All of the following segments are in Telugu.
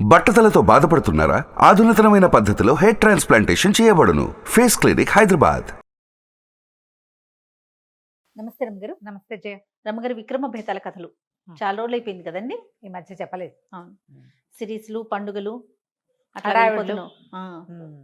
బట్టతలతో బాధపడుతున్నారా? ఆధునితనమైన పద్ధతిలో హెయిర్ ట్రాన్స్ప్లాంటేషన్ చేయబడును. Face clinic, Hyderabad. నమస్తే రమ్మగారు. నమస్తే జయ. రమ్మగారు, విక్రమ భేతాల కథలు చాలా రోజులు అయిపోయింది కదండి. ఈ మధ్య చెప్పలేదు. అవును, సిరీస్లు, పండుగలు అట్లా హడావిడులు. వెళ్ళిపోతున్నాం.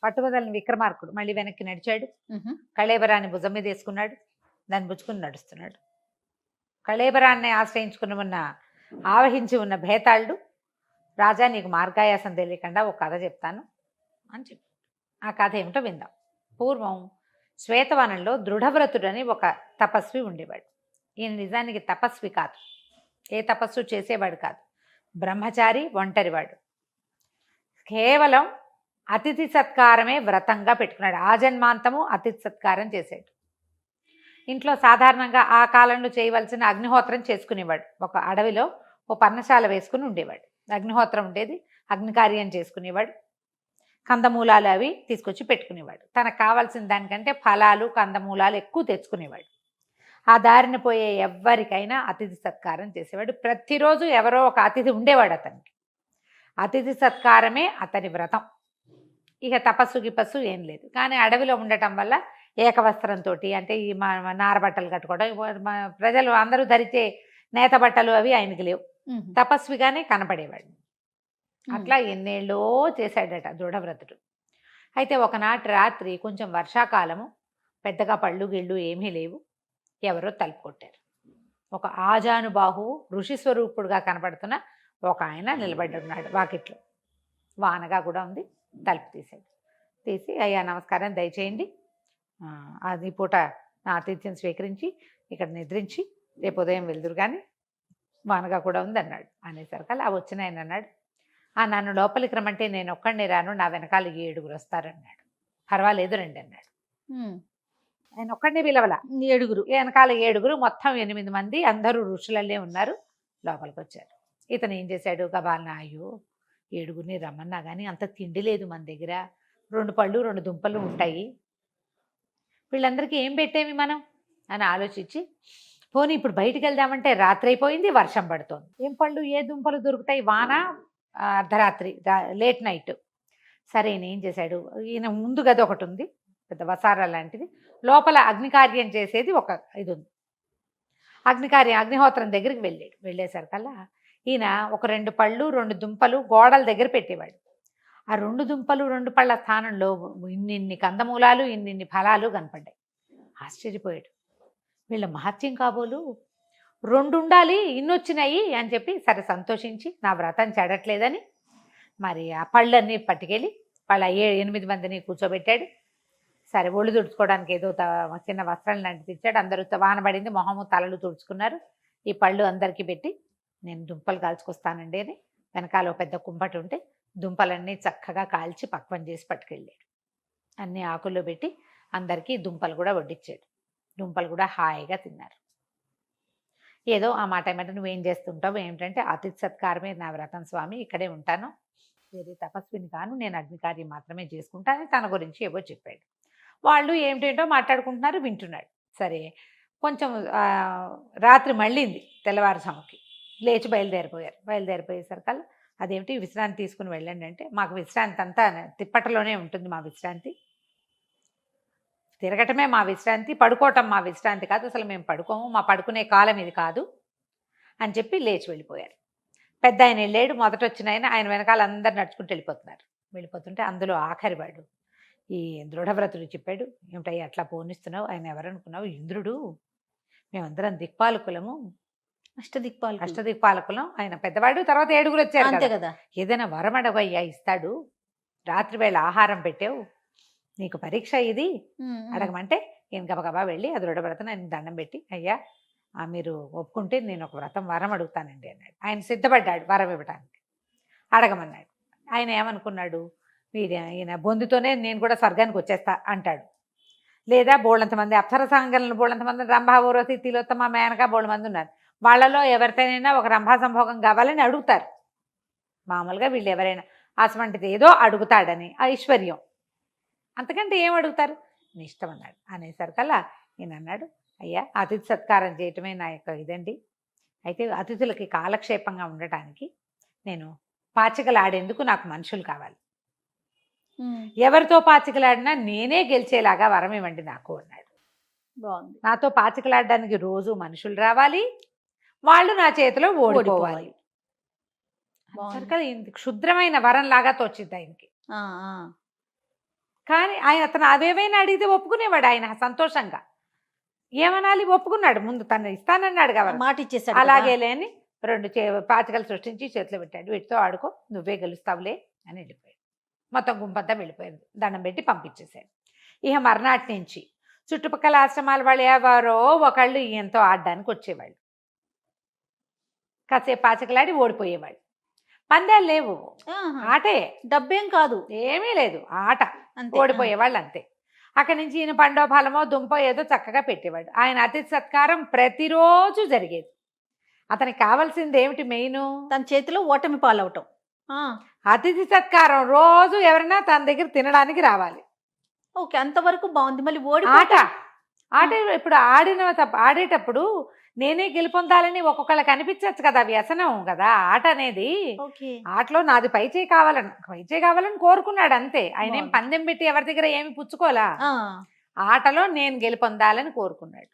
పట్టుబదలని విక్రమార్కుడు మళ్ళీ వెనక్కి నడిచాడు. కళేబరాన్ని భుజం మీద వేసుకున్నాడు. దాన్ని బుచ్చుకుని నడుస్తున్నాడు. కళేబరాన్ని ఆశ్రయించుకుని ఉన్న ఆవహించి ఉన్న భేతాళుడు, రాజా నీకు మార్గాయాసం తెలియకుండా ఒక కథ చెప్తాను అని చెప్పి, ఆ కథ ఏమిటో విందాం. పూర్వం శ్వేతవనంలో దృఢవ్రతుడని ఒక తపస్వి ఉండేవాడు. ఈయన నిజానికి తపస్వి కాదు, ఏ తపస్సు చేసేవాడు కాదు, బ్రహ్మచారి, ఒంటరివాడు. కేవలం అతిథి సత్కారమే వ్రతంగా పెట్టుకున్నాడు. ఆజన్మాంతము అతిథి సత్కారం చేశాడు. ఇంట్లో సాధారణంగా ఆ కాలంలో చేయవలసిన అగ్నిహోత్రం చేసుకునేవాడు. ఒక అడవిలో ఓ పర్ణశాల వేసుకుని ఉండేవాడు. అగ్నిహోత్రం ఉండేది, అగ్నికార్యం చేసుకునేవాడు. కందమూలాలు అవి తీసుకొచ్చి పెట్టుకునేవాడు. తనకు కావాల్సిన దానికంటే ఫలాలు, కందమూలాలు ఎక్కువ తెచ్చుకునేవాడు. ఆ దారిన పోయే ఎవ్వరికైనా అతిథి సత్కారం చేసేవాడు. ప్రతిరోజు ఎవరో ఒక అతిథి ఉండేవాడు అతనికి. అతిథి సత్కారమే అతని వ్రతం. ఇక తపస్సు గిపస్సు ఏం లేదు. కానీ అడవిలో ఉండటం వల్ల ఏకవస్త్రంతో, అంటే ఈ నారబట్టలు కట్టుకోవడం, ప్రజలు అందరూ ధరిచే నేత బట్టలు అవి ఆయనకి లేవు. తపస్విగానే కనపడేవాడు. అట్లా ఎన్నేళ్ళో చేశాడట దృఢవ్రతుడు. అయితే ఒకనాటి రాత్రి కొంచెం వర్షాకాలము, పెద్దగా పళ్ళు గిళ్ళు ఏమీ లేవు. ఎవరో తలుపు కొట్టారు. ఒక ఆజానుబాహు ఋషి స్వరూపుడుగా కనపడుతున్న ఒక ఆయన నిలబడి ఉన్నాడు వాకిట్లో. వానగా కూడా ఉంది. తలుపు తీశాడు. తీసి, అయ్యా నమస్కారం, దయచేయండి, అది పూట నా ఆతిథ్యం స్వీకరించి ఇక్కడ నిద్రించి రేపు ఉదయం వెళ్దురు కానీ వానగా కూడా ఉంది అన్నాడు. అనేసరికల్లా ఆ వచ్చిన ఆయన అన్నాడు, నన్ను లోపలికి రమ్మంటే నేను ఒక్కడిని రాను, నా వెనకాల 7 వస్తారన్నాడు. పర్వాలేదు రండి అన్నాడు. ఆయన ఒక్కడిని పిలవల, 7 వెనకాల 7, మొత్తం 8 మంది, అందరూ ఋషులల్లే ఉన్నారు. లోపలికి వచ్చారు. ఇతను ఏం చేశాడు, గబాలన, అయ్యో 7 రమ్మన్నా కానీ అంత తిండి లేదు మన దగ్గర, 2 పళ్ళు 2 దుంపలు ఉంటాయి, వీళ్ళందరికీ ఏం పెట్టేమి మనం అని ఆలోచించి, పోనీ ఇప్పుడు బయటికి వెళ్దామంటే రాత్రి అయిపోయింది, వర్షం పడుతోంది, ఏం పళ్ళు ఏ దుంపలు దొరుకుతాయి, వాన, అర్ధరాత్రి, లేట్ నైట్. సరే ఈయన ఏం చేశాడు, ఈయన ముందు గది ఒకటి ఉంది, పెద్ద వసారా లాంటిది, లోపల అగ్నికార్యం చేసేది ఒక ఇది ఉంది. అగ్నిహోత్రం దగ్గరికి వెళ్ళాడు. వెళ్ళేసరికల్లా ఈయన ఒక 2 పళ్ళు 2 దుంపలు గోడల దగ్గర పెట్టేవాడు. ఆ 2 దుంపలు 2 పళ్ళ స్థానంలో ఇన్నిన్ని కందమూలాలు, ఇన్నిన్ని ఫలాలు కనపడ్డాయి. ఆశ్చర్యపోయాడు. వీళ్ళ మహత్యం కాబోలు, 2 ఉండాలి, ఇన్నొచ్చినాయి అని చెప్పి, సరే సంతోషించి, నా వ్రతం చెడట్లేదని మరి ఆ పళ్ళన్నీ పట్టుకెళ్ళి వాళ్ళ 8 మందిని కూర్చోబెట్టాడు. సరే ఒళ్ళు తుడుచుకోవడానికి ఏదో చిన్న వస్త్రం లాంటిది ఇచ్చాడు. అందరూ వానబడింది, మొహము తలలు తుడుచుకున్నారు. ఈ పళ్ళు అందరికీ పెట్టి, నేను దుంపలు కాల్చుకొస్తానండి అని వెనకాల ఒక పెద్ద కుంపటి ఉంటే దుంపలన్నీ చక్కగా కాల్చి పక్వం చేసి పట్టుకెళ్ళాడు. అన్ని ఆకుల్లో పెట్టి అందరికీ దుంపలు కూడా వడ్డించాడు. దుంపలు కూడా హాయిగా తిన్నారు. ఏదో ఆ మాట ఏమంటే, నువ్వేం చేస్తుంటావు ఏమిటంటే, అతిథి సత్కారమే నా వ్రతం స్వామి, ఇక్కడే ఉంటాను, వేరే తపస్విని కాను, నేను అగ్నికార్యం మాత్రమే చేసుకుంటాను, తన గురించి ఏవో చెప్పాడు. వాళ్ళు ఏమిటేంటో మాట్లాడుకుంటున్నారు, వింటున్నాడు. సరే కొంచెం రాత్రి మళ్ళీంది. తెల్లవారుజాముకి లేచి బయలుదేరిపోయేసరికల్లా, అదేమిటి విశ్రాంతి తీసుకుని వెళ్ళండి అంటే, మాకు విశ్రాంతి అంతా తిప్పటలోనే ఉంటుంది, మా విశ్రాంతి తిరగటమే మా విశ్రాంతి, పడుకోవటం మా విశ్రాంతి కాదు, అసలు మేము పడుకోము, మా పడుకునే కాలం ఇది కాదు అని చెప్పి లేచి వెళ్ళిపోయారు. పెద్ద ఆయన వెళ్ళాడు. మొదట వచ్చిన ఆయన వెనకాల అందరు నడుచుకుంటూ వెళ్ళిపోతుంటే అందులో ఆఖరివాడు ఈ దృఢవ్రతుడు చెప్పాడు, ఏమిటయ్యా అట్లా పోనిస్తున్నావు, ఆయన ఎవరనుకున్నావు, ఇంద్రుడు, మేమందరం దిక్పాలకులము, అష్టదిక్పాలకులం, ఆయన పెద్దవాడు, తర్వాత 7 వచ్చారు కదా, ఏదైనా వరం అడగయ్యా ఇస్తాడు, రాత్రి వేళ ఆహారం పెట్టావు, నీకు పరీక్ష ఇది అడగమంటే, ఈయన గబగబా వెళ్ళి ఆ దృఢవ్రతను ఆయన దండం పెట్టి, అయ్యా మీరు ఒప్పుకుంటే నేను ఒక వరం అడుగుతానండి అన్నాడు. ఆయన సిద్ధపడ్డాడు వరం ఇవ్వడానికి. అడగమన్నాడు. ఆయన ఏమనుకున్నాడు, ఈయన బొందుతోనే నేను కూడా స్వర్గానికి వచ్చేస్తా అంటాడు, లేదా బోళ్ళంతమంది అప్సరసాంగలను, బోళ్ళంతమంది రంభా, ఊర్వశి, తిలోత్తమ, మేనక బోళ్ళ మంది ఉన్నారు, వాళ్ళలో ఎవరితోనైనా ఒక రంభా సంభోగం కావాలని అడుగుతారు. మామూలుగా వీళ్ళు ఎవరైనా అసమంటిది ఏదో అడుగుతాడని, ఐశ్వర్యం, అంతకంటే ఏం అడుగుతారు, నీ ఇష్టం అన్నాడు. అనేసరికల్లా ఈయన అన్నాడు, అయ్యా అతిథి సత్కారం చేయటమే నా యొక్క ఇదండి, అయితే అతిథులకి కాలక్షేపంగా ఉండటానికి నేను పాచికలాడేందుకు నాకు మనుషులు కావాలి. ఎవరితో పాచికలాడినా నేనే గెలిచేలాగా వరం ఇవ్వండి నాకు అన్నాడు. బాగుంది. నాతో పాచికలాడడానికి రోజు మనుషులు రావాలి, వాళ్ళు నా చేతిలో ఓడిపోవాలి. కదా ఇంత క్షుద్రమైన వరం లాగా తోచింది ఆయనకి. కానీ అతను అవేవైనా అడిగితే ఒప్పుకునేవాడు ఆయన సంతోషంగా. ఏమనాలి, ఒప్పుకున్నాడు. ముందు తను ఇస్తానన్నాడు కాబట్టి మాట ఇచ్చేసాడు. అలాగే లేని 2 పాచికలు సృష్టించి చేతిలో పెట్టాడు. వీటితో ఆడుకో, నువ్వే గెలుస్తావులే అని వెళ్ళిపోయాడు. మొత్తం గుంపంతా వెళ్ళిపోయింది. దండం పెట్టి పంపించేశాడు. ఇక మర్నాటి నుంచి చుట్టుపక్కల ఆశ్రమాల వాళ్ళు ఎవరో ఒకళ్ళు ఈయనతో ఆడడానికి వచ్చేవాళ్ళు. కాసేపు పాచికలాడి ఓడిపోయేవాళ్ళు. పందాలు లేవు, ఆటే, డబ్బేం కాదు, ఏమీ లేదు, ఆట. ఓడిపోయేవాళ్ళు అంతే. అక్కడి నుంచి ఈయన పండో ఫలమో దుంపో ఏదో చక్కగా పెట్టేవాడు. ఆయన అతిథి సత్కారం ప్రతిరోజు జరిగేది. అతనికి కావాల్సింది ఏమిటి మెయిన్? తన చేతిలో ఓటమి పాలవటం. అతిథి సత్కారం రోజు ఎవరైనా తన దగ్గర తినడానికి రావాలి. ఓకే, అంతవరకు బాగుంది. మళ్ళీ ఆట ఇప్పుడు ఆడేటప్పుడు నేనే గెలుపొందాలని ఒక్కొక్కళ్ళకి అనిపించచ్చు కదా, వ్యసనం కదా ఆట అనేది. ఆటలో నాది పైచే కావాలని కోరుకున్నాడు అంతే. ఆయన ఏం పందెం పెట్టి ఎవరి దగ్గర ఏమి పుచ్చుకోలా. ఆటలో నేను గెలుపొందాలని కోరుకున్నాడు.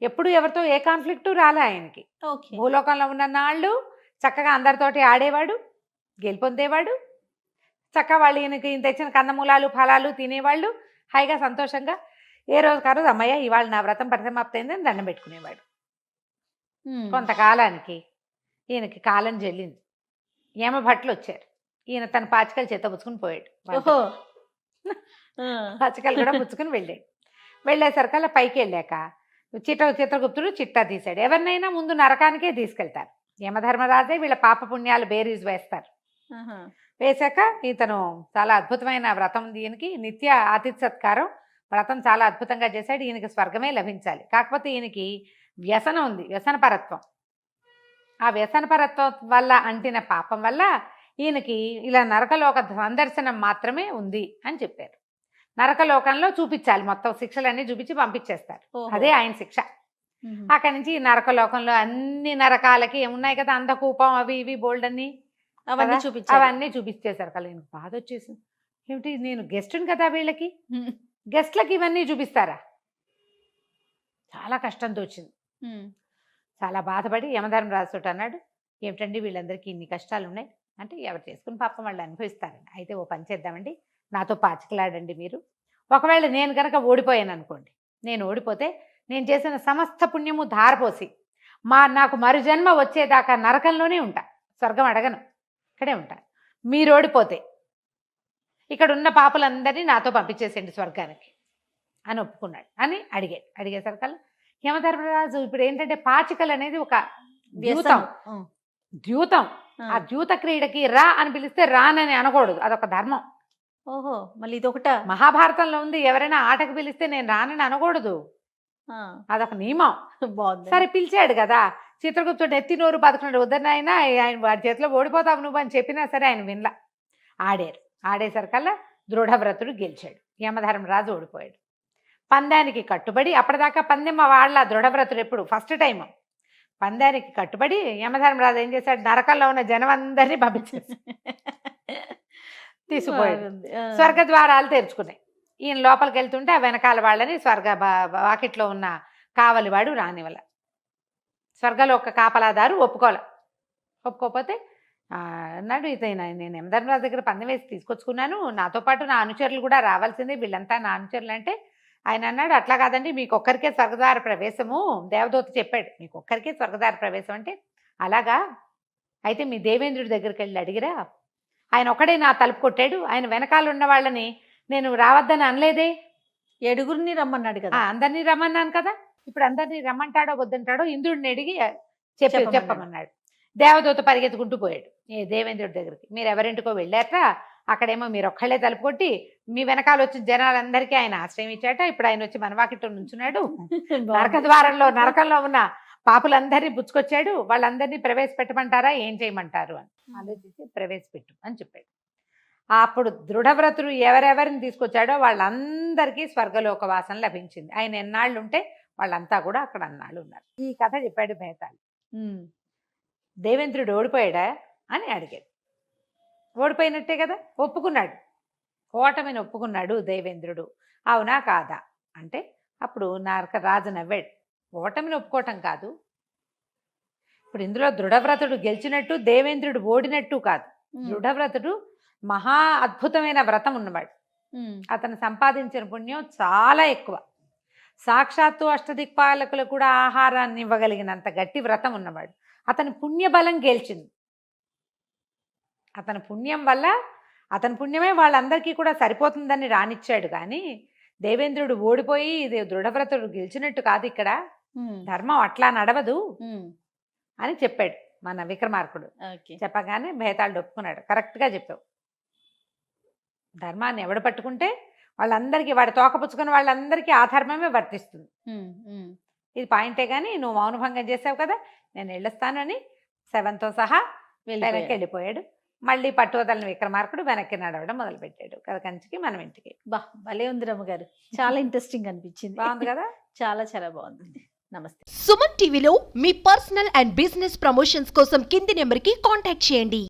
ఎప్పుడు ఎవరితో ఏ కాన్ఫ్లిక్టు రాలే ఆయనకి. భూలోకంలో ఉన్న నాళ్ళు చక్కగా అందరితోటి ఆడేవాడు, గెలుపొందేవాడు. చక్కగా వాళ్ళు ఈయనకి తెచ్చిన కందమూలాలు ఫలాలు తినేవాళ్ళు, హాయిగా సంతోషంగా. ఏ రోజు కాదు అమ్మయ్య ఇవాళ నా వ్రతం పరిసమాప్తయిందని దండం పెట్టుకునేవాడు. కొంతకాలానికి ఈయనకి కాలం చెల్లింది. యమభట్లు వచ్చారు. ఈయన తన పాచికలు చేత పుచ్చుకుని పోయాడు. పాచికలు కూడా పుచ్చుకుని వెళ్ళేసరికల్లా పైకి వెళ్ళాక చిత్రగుప్తుడు చిట్టా తీశాడు. ఎవరినైనా ముందు నరకానికే తీసుకెళ్తారు. యమధర్మరాజే వీళ్ళ పాప పుణ్యాలు బేరీజ్ వేస్తారు. వేశాక ఇతను చాలా అద్భుతమైన వ్రతం, దీనికి నిత్య అతిథి సత్కారం వ్రతం చాలా అద్భుతంగా చేశాడు. ఈయనకి స్వర్గమే లభించాలి. కాకపోతే ఈయనకి వ్యసనం ఉంది, వ్యసనపరత్వం. ఆ వ్యసనపరత్వం వల్ల అంటిన పాపం వల్ల ఈయనకి ఇలా నరకలోక సందర్శనం మాత్రమే ఉంది అని చెప్పారు. నరకలోకంలో చూపించాలి, మొత్తం శిక్షలన్నీ చూపించి పంపించేస్తారు. అదే ఆయన శిక్ష. అక్కడి నుంచి ఈ నరకలోకంలో అన్ని నరకాలకి ఏమున్నాయి కదా, అంధకూపం అవి ఇవి బోల్డ్ అన్ని అవన్నీ చూపించేశారు. కదా ఈయనకు బాధ వచ్చేసింది. ఏమిటి, నేను గెస్ట్ని కదా, వీళ్ళకి గెస్ట్లకి ఇవన్నీ చూపిస్తారా? చాలా కష్టంతో వచ్చింది. చాలా బాధపడి యమధర్మరాజు అన్నాడు, ఏమిటండి వీళ్ళందరికీ ఇన్ని కష్టాలు ఉన్నాయి అంటే, ఎవరు చేసుకుని పాపం వాళ్ళు అనుభవిస్తారండి. అయితే ఓ పని చేద్దామండి, నాతో పాచికలాడండి మీరు. ఒకవేళ నేను కనుక ఓడిపోయాను అనుకోండి, నేను ఓడిపోతే నేను చేసిన సమస్త పుణ్యము ధారపోసి నాకు మరు జన్మ వచ్చేదాకా నరకంలోనే ఉంటా, స్వర్గం అడగను, ఇక్కడే ఉంటా. మీరు ఓడిపోతే ఇక్కడ ఉన్న పాపులందరినీ నాతో పంపించేసేయండి స్వర్గానికి అని ఒప్పుకున్నాడు. అని అడిగేసరికల్లా యమధర్మరాజు ఇప్పుడు ఏంటంటే పాచికలు అనేది ఒక ద్యూతం. ఆ ద్యూత క్రీడకి రా అని పిలిస్తే రానని అనకూడదు, అదొక ధర్మం. ఓహో, మళ్ళీ ఇది ఒకట మహాభారతంలో ఉంది. ఎవరైనా ఆటకు పిలిస్తే నేను రానని అనకూడదు, అదొక నియమం. సరే పిలిచాడు కదా, చిత్రగుప్తుడు ఎత్తి నోరు బతుకున్నాడు. వద్దనైనా ఆయన వాడి చేతిలో ఓడిపోతావు నువ్వు అని చెప్పినా సరే ఆయన వినలా. ఆడేసరికల్లా దృఢవ్రతుడు గెలిచాడు, యమధర్మరాజు ఓడిపోయాడు. పందానికి కట్టుబడి, అప్పటిదాకా పందెం వాళ్ళ దృఢవ్రతుడు ఎప్పుడు ఫస్ట్ టైం పందానికి కట్టుబడి యమధర్మరాజు ఏం చేశాడు, నరకంలో ఉన్న జనం అందరినీ పంపించేసి తీసుకుపోయాడు. స్వర్గ ద్వారాలు తెరుచుకున్నాయి. ఈయన లోపలికి వెళ్తుంటే ఆ వెనకాల వాళ్ళని స్వర్గ వాకిట్లో ఉన్న కావలివాడు రానివల్ల. స్వర్గలోక కాపలాదారు ఒప్పుకోకపోతే అన్నాడు, నేను యమధర్మరాజు దగ్గర పందెం వేసి తీసుకొచ్చుకున్నాను, నాతో పాటు నా అనుచరులు కూడా రావాల్సిందే, వీళ్ళంతా నా అనుచరులు అంటే ఆయన అన్నాడు, అట్లా కాదండి మీకు ఒక్కరికే స్వర్గద్వార ప్రవేశము, దేవదూత చెప్పాడు మీకు ఒక్కరికే స్వర్గద్వార ప్రవేశం అంటే. అలాగా, అయితే మీ దేవేంద్రుడి దగ్గరికి వెళ్ళి అడిగిరా, ఆయన ఒక్కడే నా తలుపు కొట్టాడు, ఆయన వెనకాల ఉన్న వాళ్ళని నేను రావద్దని అనలేదే, 7గురిని రమ్మన్నాడు కదా. అందరినీ రమ్మన్నాను కదా, ఇప్పుడు అందరినీ రమ్మంటాడో వద్దంటాడో ఇంద్రుడిని అడిగి చెప్పమన్నాడు. దేవదూత పరిగెత్తుకుంటూ పోయాడు దేవేంద్రుడి దగ్గరికి. మీరు ఎవరింటికో వెళ్ళారట, అక్కడేమో మీరు ఒక్కళ్ళే తలుపు కొట్టి మీ వెనకాల వచ్చిన జనాలందరికీ ఆయన ఆశ్రయం ఇచ్చాట. ఇప్పుడు ఆయన వచ్చి మనవాకిట్లో నుంచున్నాడు, నరక ద్వారంలో నరకంలో ఉన్న పాపులందరినీ పుచ్చుకొచ్చాడు, వాళ్ళందరినీ ప్రవేశపెట్టమంటారా ఏం చేయమంటారు అని ఆలోచించి ప్రవేశపెట్టు అని చెప్పాడు. అప్పుడు దృఢవ్రతుడు ఎవరెవరిని తీసుకొచ్చాడో వాళ్ళందరికీ స్వర్గలోక వాసన లభించింది. ఆయన ఎన్నాళ్ళు ఉంటే వాళ్ళంతా కూడా అక్కడ అన్నాళ్ళు ఉన్నారు. ఈ కథ చెప్పాడు బేతాళి. దేవేంద్రుడు ఓడిపోయాడా అని అడిగాడు. ఓడిపోయినట్టే కదా, ఒప్పుకున్నాడు, ఓటమిని ఒప్పుకున్నాడు దేవేంద్రుడు. అవునా కాదా అంటే అప్పుడు రాజు నవ్వాడు. ఓటమిని ఒప్పుకోవటం కాదు, ఇప్పుడు ఇందులో దృఢవ్రతుడు గెలిచినట్టు దేవేంద్రుడు ఓడినట్టు కాదు. దృఢవ్రతుడు మహా అద్భుతమైన వ్రతం ఉన్నవాడు. అతను సంపాదించిన పుణ్యం చాలా ఎక్కువ. సాక్షాత్తు అష్టదిక్పాలకులు కూడా ఆహారాన్ని ఇవ్వగలిగినంత గట్టి వ్రతం ఉన్నవాడు. అతని పుణ్యబలం గెలిచింది. అతని పుణ్యం వల్ల, అతని పుణ్యమే వాళ్ళందరికీ కూడా సరిపోతుందని రానిచ్చాడు. కానీ దేవేంద్రుడు ఓడిపోయి ఇది దృఢవ్రతుడు గెలిచినట్టు కాదు, ఇక్కడ ధర్మం అట్లా నడవదు అని చెప్పాడు మన విక్రమార్కుడు. చెప్పగానే భేతాళుడు ఒప్పుకున్నాడు. కరెక్ట్గా చెప్పావు, ధర్మాన్ని ఎవడు పట్టుకుంటే వాళ్ళందరికీ, వాడి తోకపుచ్చుకుని వాళ్ళందరికీ ఆ ధర్మమే వర్తిస్తుంది. ఇది పాయింటే. కానీ నువ్వు మౌనభంగం చేసావు కదా, నేను వెళ్ళొస్తానని శవంతో సహా వెనక్కి వెళ్ళిపోయాడు. మళ్ళీ పట్టువదలని విక్రమార్కుడు వెనక్కి నడవడం మొదలుపెట్టాడు. కథ కంచికి మనం ఇంటికి. భలే ఉంది రమ్మగారు, చాలా ఇంట్రెస్టింగ్ అనిపించింది. బాగుంది కదా, చాలా చాలా బాగుంది. నమస్తే. సుమన్ టీవీలో మీ పర్సనల్ అండ్ బిజినెస్ ప్రమోషన్స్ కోసం కింది నెంబర్కి కాంటాక్ట్ చేయండి.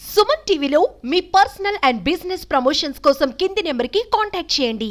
సుమన్ టీవీలో మీ పర్సనల్ అండ్ బిజినెస్ ప్రమోషన్స్ కోసం కింది నెంబర్కి కాంటాక్ట్ చేయండి.